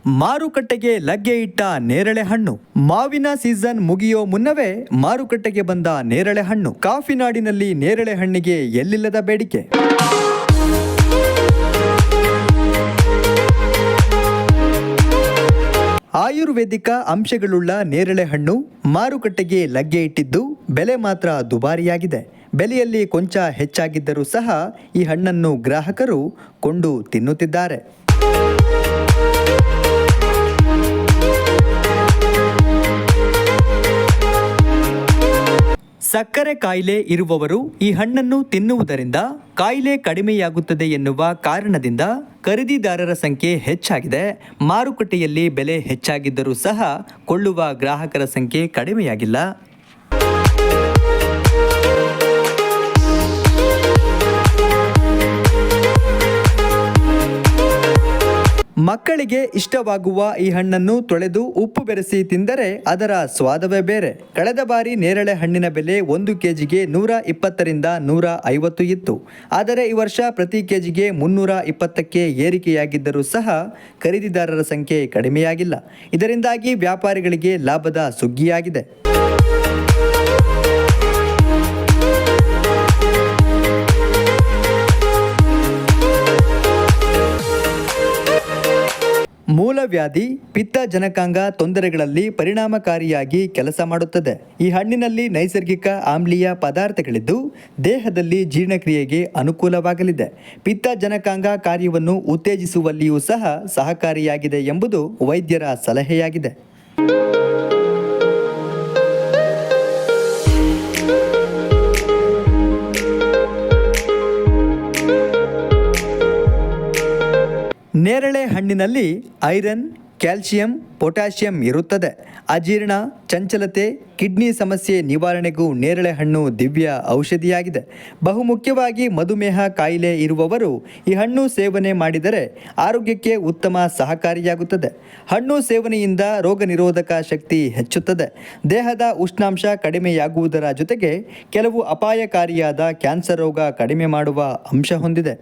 ಮಾರುಕಟ್ಟೆಗೆ ಲಗ್ಗೆ ಇಟ್ಟ ನೇರಳೆ ಹಣ್ಣು. ಮಾವಿನ ಸೀಸನ್ ಮುಗಿಯೋ ಮುನ್ನವೇ ಮಾರುಕಟ್ಟೆಗೆ ಬಂದ ನೇರಳೆ ಹಣ್ಣು. ಕಾಫಿನಾಡಿನಲ್ಲಿ ನೇರಳೆ ಹಣ್ಣಿಗೆ ಎಲ್ಲಿಲ್ಲದ ಬೇಡಿಕೆ. ಆಯುರ್ವೇದಿಕ ಅಂಶಗಳುಳ್ಳ ನೇರಳೆ ಹಣ್ಣು ಮಾರುಕಟ್ಟೆಗೆ ಲಗ್ಗೆ ಇಟ್ಟಿದ್ದು ಬೆಲೆ ಮಾತ್ರ ದುಬಾರಿಯಾಗಿದೆ. ಬೆಲೆಯಲ್ಲಿ ಕೊಂಚ ಹೆಚ್ಚಾಗಿದ್ದರೂ ಸಹ ಈ ಹಣ್ಣನ್ನು ಗ್ರಾಹಕರು ಕೊಂಡು ತಿನ್ನುತ್ತಿದ್ದಾರೆ. ಸಕ್ಕರೆ ಕಾಯಿಲೆ ಇರುವವರು ಈ ಹಣ್ಣನ್ನು ತಿನ್ನುವುದರಿಂದ ಕಾಯಿಲೆ ಕಡಿಮೆಯಾಗುತ್ತದೆ ಎನ್ನುವ ಕಾರಣದಿಂದ ಖರೀದಿದಾರರ ಸಂಖ್ಯೆ ಹೆಚ್ಚಾಗಿದೆ. ಮಾರುಕಟ್ಟೆಯಲ್ಲಿ ಬೆಲೆ ಹೆಚ್ಚಾಗಿದ್ದರೂ ಸಹ ಕೊಳ್ಳುವ ಗ್ರಾಹಕರ ಸಂಖ್ಯೆ ಕಡಿಮೆಯಾಗಿಲ್ಲ. ಮಕ್ಕಳಿಗೆ ಇಷ್ಟವಾಗುವ ಈ ಹಣ್ಣನ್ನು ತೊಳೆದು ಉಪ್ಪು ಬೆರೆಸಿ ತಿಂದರೆ ಅದರ ಸ್ವಾದವೇ ಬೇರೆ. ಕಳೆದ ಬಾರಿ ನೇರಳೆ ಹಣ್ಣಿನ ಬೆಲೆ 1 ಕೆಜಿಗೆ 120ರಿಂದ 150 ಇತ್ತು. ಆದರೆ ಈ ವರ್ಷ ಪ್ರತಿ ಕೆಜಿಗೆ 320ಕ್ಕೆ ಏರಿಕೆಯಾಗಿದ್ದರೂ ಸಹ ಖರೀದಿದಾರರ ಸಂಖ್ಯೆ ಕಡಿಮೆಯಾಗಿಲ್ಲ. ಇದರಿಂದಾಗಿ ವ್ಯಾಪಾರಿಗಳಿಗೆ ಲಾಭದ ಸುಗ್ಗಿಯಾಗಿದೆ. ಮೂಲವ್ಯಾಧಿ, ಪಿತ್ತ ಜನಕಾಂಗ ತೊಂದರೆಗಳಲ್ಲಿ ಪರಿಣಾಮಕಾರಿಯಾಗಿ ಕೆಲಸ ಮಾಡುತ್ತದೆ. ಈ ಹಣ್ಣಿನಲ್ಲಿ ನೈಸರ್ಗಿಕ ಆಮ್ಲೀಯ ಪದಾರ್ಥಗಳಿದ್ದು ದೇಹದಲ್ಲಿ ಜೀರ್ಣಕ್ರಿಯೆಗೆ ಅನುಕೂಲವಾಗಲಿದೆ. ಪಿತ್ತ ಜನಕಾಂಗ ಕಾರ್ಯವನ್ನು ಉತ್ತೇಜಿಸುವಲ್ಲಿಯೂ ಸಹ ಸಹಕಾರಿಯಾಗಿದೆ ಎಂಬುದು ವೈದ್ಯರ ಸಲಹೆಯಾಗಿದೆ. ನೇರಳೆ ಹಣ್ಣಿನಲ್ಲಿ ಐರನ್, ಕ್ಯಾಲ್ಸಿಯಂ, ಪೊಟ್ಯಾಷಿಯಂ ಇರುತ್ತದೆ. ಅಜೀರ್ಣ, ಚಂಚಲತೆ, ಕಿಡ್ನಿ ಸಮಸ್ಯೆ ನಿವಾರಣೆಗೂ ನೇರಳೆ ಹಣ್ಣು ದಿವ್ಯ ಔಷಧಿಯಾಗಿದೆ. ಬಹುಮುಖ್ಯವಾಗಿ ಮಧುಮೇಹ ಕಾಯಿಲೆ ಇರುವವರು ಈ ಹಣ್ಣು ಸೇವನೆ ಮಾಡಿದರೆ ಆರೋಗ್ಯಕ್ಕೆ ಉತ್ತಮ ಸಹಕಾರಿಯಾಗುತ್ತದೆ. ಹಣ್ಣು ಸೇವನೆಯಿಂದ ರೋಗ ನಿರೋಧಕ ಶಕ್ತಿ ಹೆಚ್ಚುತ್ತದೆ. ದೇಹದ ಉಷ್ಣಾಂಶ ಕಡಿಮೆಯಾಗುವುದರ ಜೊತೆಗೆ ಕೆಲವು ಅಪಾಯಕಾರಿಯಾದ ಕ್ಯಾನ್ಸರ್ ರೋಗ ಕಡಿಮೆ ಮಾಡುವ ಅಂಶ ಹೊಂದಿದೆ.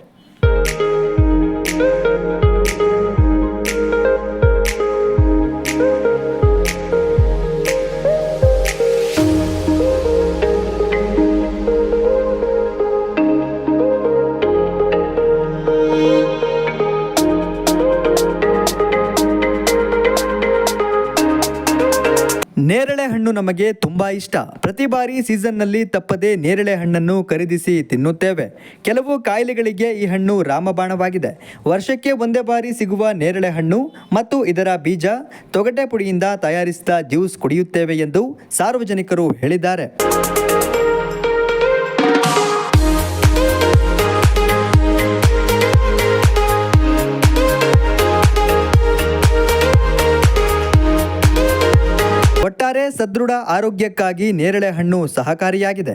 ನೇರಳೆ ಹಣ್ಣು ನಮಗೆ ತುಂಬಾ ಇಷ್ಟ. ಪ್ರತಿ ಬಾರಿ ಸೀಸನ್ನಲ್ಲಿ ತಪ್ಪದೆ ನೇರಳೆ ಹಣ್ಣನ್ನು ಖರೀದಿಸಿ ತಿನ್ನುತ್ತೇವೆ. ಕೆಲವು ಕಾಯಿಲೆಗಳಿಗೆ ಈ ಹಣ್ಣು ರಾಮಬಾಣವಾಗಿದೆ. ವರ್ಷಕ್ಕೆ ಒಂದೇ ಬಾರಿ ಸಿಗುವ ನೇರಳೆ ಹಣ್ಣು ಮತ್ತು ಇದರ ಬೀಜ, ತೊಗಟೆ ಪುಡಿಯಿಂದ ತಯಾರಿಸಿದ ಜ್ಯೂಸ್ ಕುಡಿಯುತ್ತೇವೆ ಎಂದು ಸಾರ್ವಜನಿಕರು ಹೇಳಿದ್ದಾರೆ. ಒಟ್ಟಾರೆ ಸದೃಢ ಆರೋಗ್ಯಕ್ಕಾಗಿ ನೇರಳೆ ಹಣ್ಣು ಸಹಕಾರಿಯಾಗಿದೆ.